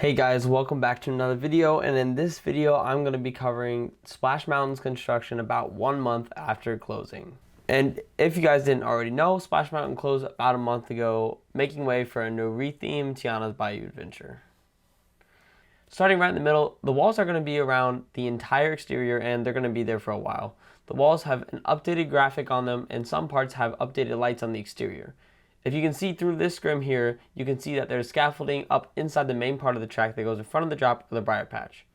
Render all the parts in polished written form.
Hey guys, welcome back to another video, and in this video I'm going to be covering Splash Mountain's construction about 1 month after closing. And if you guys didn't already know, Splash Mountain closed about a month ago, making way for a new rethemed Tiana's Bayou adventure. Starting right in the middle, the walls are going to be around the entire exterior and they're going to be there for a while. The walls have an updated graphic on them and some parts have updated lights on the exterior. If you can see through this scrim here, you can see that there's scaffolding up inside the main part of the track that goes in front of the drop of the Briar Patch.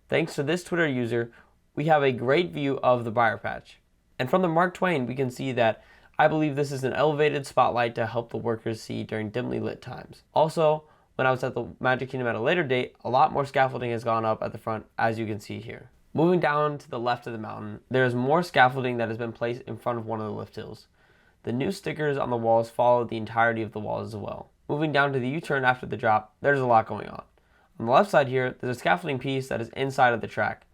Thanks to this Twitter user, we have a great view of the Briar Patch. And from the Mark Twain, we can see that I believe this is an elevated spotlight to help the workers see during dimly lit times. Also, when I was at the Magic Kingdom at a later date, a lot more scaffolding has gone up at the front, as you can see here. Moving down to the left of the mountain, there is more scaffolding that has been placed in front of one of the lift hills. The new stickers on the walls follow the entirety of the walls as well. Moving down to the U-turn after the drop, there's a lot going on. On the left side here, there's a scaffolding piece that is inside of the track.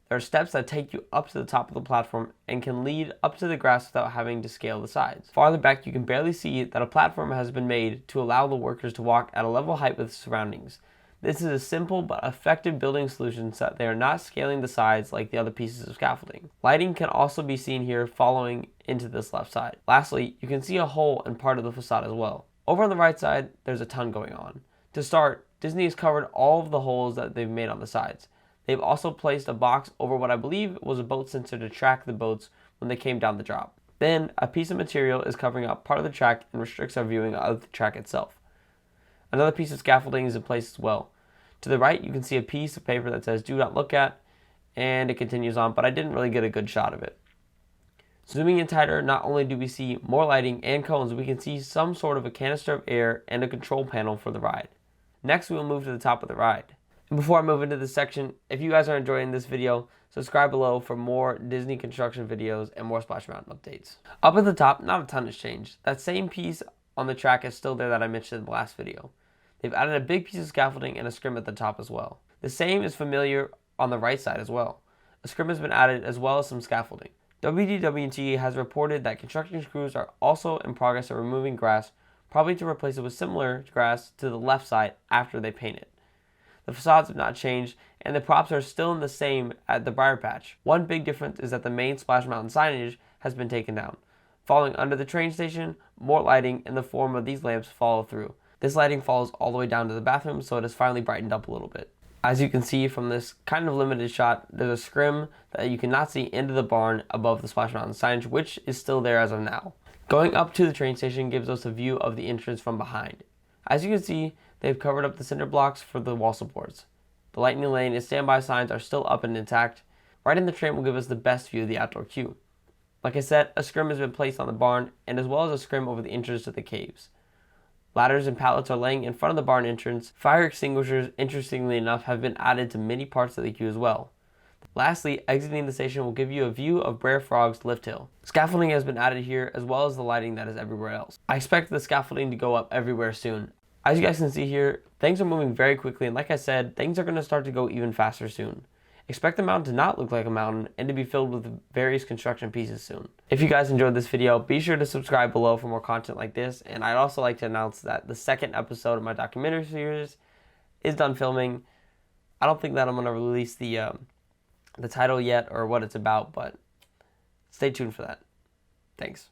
There are steps that take you up to the top of the platform and can lead up to the grass without having to scale the sides. Farther back, you can barely see that a platform has been made to allow the workers to walk at a level height with surroundings. This is a simple but effective building solution so that they are not scaling the sides like the other pieces of scaffolding. Lighting can also be seen here following into this left side. Lastly, you can see a hole in part of the facade as well. Over on the right side, there's a ton going on. To start, Disney has covered all of the holes that they've made on the sides. They've also placed a box over what I believe was a boat sensor to track the boats when they came down the drop. Then, a piece of material is covering up part of the track and restricts our viewing of the track itself. Another piece of scaffolding is in place as well. To the right, you can see a piece of paper that says "Do not look at," and it continues on, but I didn't really get a good shot of it. Zooming in tighter, not only do we see more lighting and cones, we can see some sort of a canister of air and a control panel for the ride. Next, we will move to the top of the ride. And before I move into this section, if you guys are enjoying this video, subscribe below for more Disney construction videos and more Splash Mountain updates. Up at the top, not a ton has changed. That same piece on the track is still there that I mentioned in the last video. They've added a big piece of scaffolding and a scrim at the top as well. The same is familiar on the right side as well. A scrim has been added as well as some scaffolding. WDW&T has reported that construction crews are also in progress of removing grass, probably to replace it with similar grass to the left side after they paint it. The facades have not changed, and the props are still the same at the Briar Patch. One big difference is that the main Splash Mountain signage has been taken down. Following under the train station, more lighting in the form of these lamps follow through. This lighting follows all the way down to the bathroom, so it has finally brightened up a little bit. As you can see from this kind of limited shot, there's a scrim that you cannot see into the barn above the Splash Mountain signage, which is still there as of now. Going up to the train station gives us a view of the entrance from behind. As you can see, they've covered up the cinder blocks for the wall supports. The lightning lane and standby signs are still up and intact. Right in the train will give us the best view of the outdoor queue. Like I said, a scrim has been placed on the barn, and as well as a scrim over the entrance to the caves. Ladders and pallets are laying in front of the barn entrance. Fire extinguishers, interestingly enough, have been added to many parts of the queue as well. Lastly, exiting the station will give you a view of Brer Frog's lift hill. Scaffolding has been added here as well as the lighting that is everywhere else. I expect the scaffolding to go up everywhere soon. As you guys can see here, things are moving very quickly, and like I said, things are going to start to go even faster soon. Expect the mountain to not look like a mountain and to be filled with various construction pieces soon. If you guys enjoyed this video, be sure to subscribe below for more content like this, and I'd also like to announce that the second episode of my documentary series is done filming. I don't think that I'm going to release the title yet or what it's about, but stay tuned for that. Thanks.